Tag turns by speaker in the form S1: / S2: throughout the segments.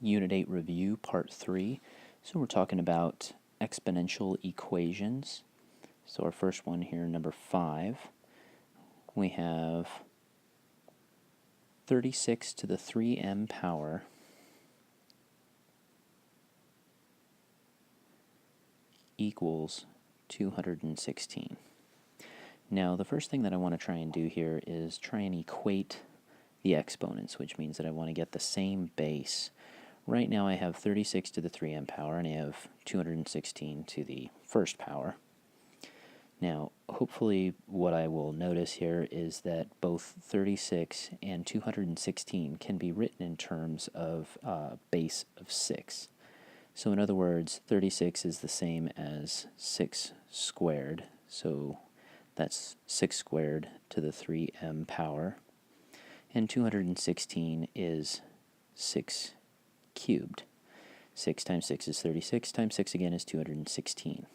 S1: Unit 8 review, part 3. So we're talking about exponential equations. So our first one here, number 5, we have 36 to the 3m power equals 216. Now the first thing that I want to try and do here is try and equate the exponents, which means that I want to get the same base. Right now I have 36 to the 3m power and I have 216 to the first power. Now hopefully what I will notice here is that both 36 and 216 can be written in terms of base of 6. So in other words, 36 is the same as 6 squared, so that's 6 squared to the 3m power, and 216 is 6 cubed. 6 times 6 is 36, times 6 again is 216.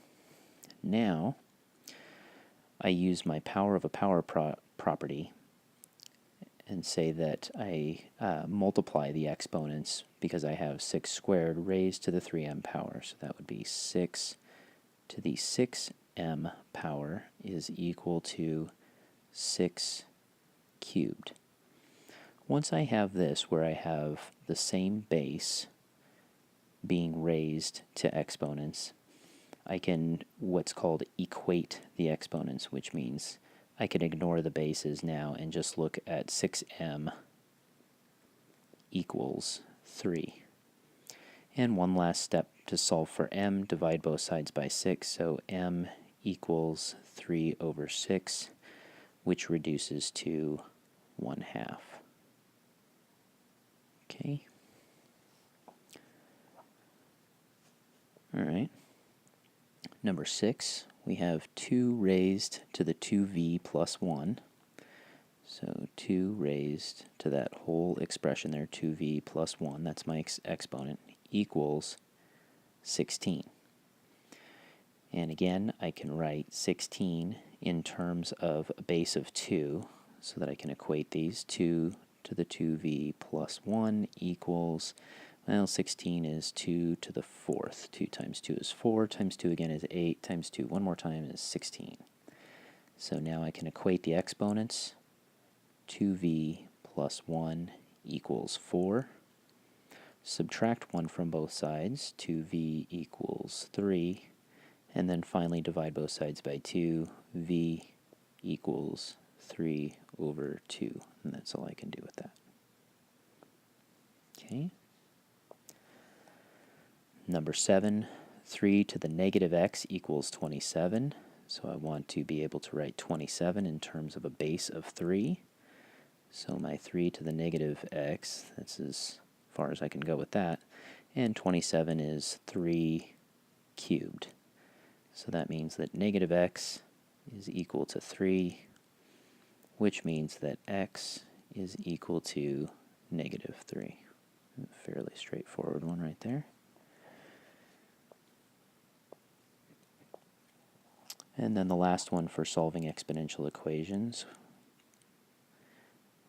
S1: Now, I use my power of a power property and say that I multiply the exponents because I have 6 squared raised to the 3m power. So that would be 6 to the 6m power is equal to 6 cubed. Once I have this, where I have the same base being raised to exponents, I can what's called equate the exponents, which means I can ignore the bases now and just look at 6m equals 3. And one last step to solve for m, divide both sides by 6, so m equals 3 over 6, which reduces to 1/2. Okay. Alright. Number 6, we have 2 raised to the 2v plus 1. So 2 raised to that whole expression there, 2v plus 1, that's my exponent, equals 16. And again, I can write 16 in terms of a base of 2, so that I can equate these. 2 to the 2v plus 1 equals, well, 16 is 2 to the 4th. 2 times 2 is 4, times 2 again is 8, times 2 one more time is 16. So now I can equate the exponents. 2v plus 1 equals 4. Subtract 1 from both sides. 2v equals 3. And then finally divide both sides by 2. v equals 3 over 2. And that's all I can do with that. Okay. Number 7, 3 to the negative x equals 27. So I want to be able to write 27 in terms of a base of 3. So my 3 to the negative x, that's as far as I can go with that. And 27 is 3 cubed. So that means that negative x is equal to 3, which means that x is equal to negative 3. A fairly straightforward one right there. And then the last one for solving exponential equations,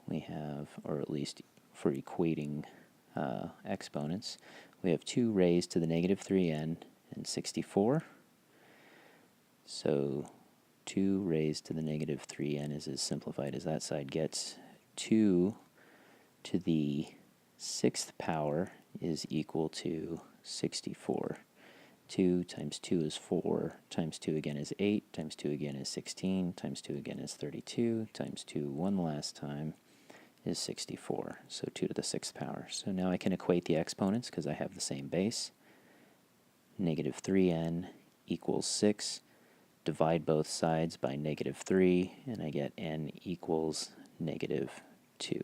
S1: we have, or at least for equating exponents, we have 2 raised to the negative 3n and 64. So 2 raised to the negative 3n is as simplified as that side gets. 2 to the 6th power is equal to 64. 2 times 2 is 4, times 2 again is 8, times 2 again is 16, times 2 again is 32, times 2 one last time is 64. So 2 to the 6th power. So now I can equate the exponents because I have the same base. Negative 3n equals 6. Divide both sides by negative 3, and I get n equals negative 2.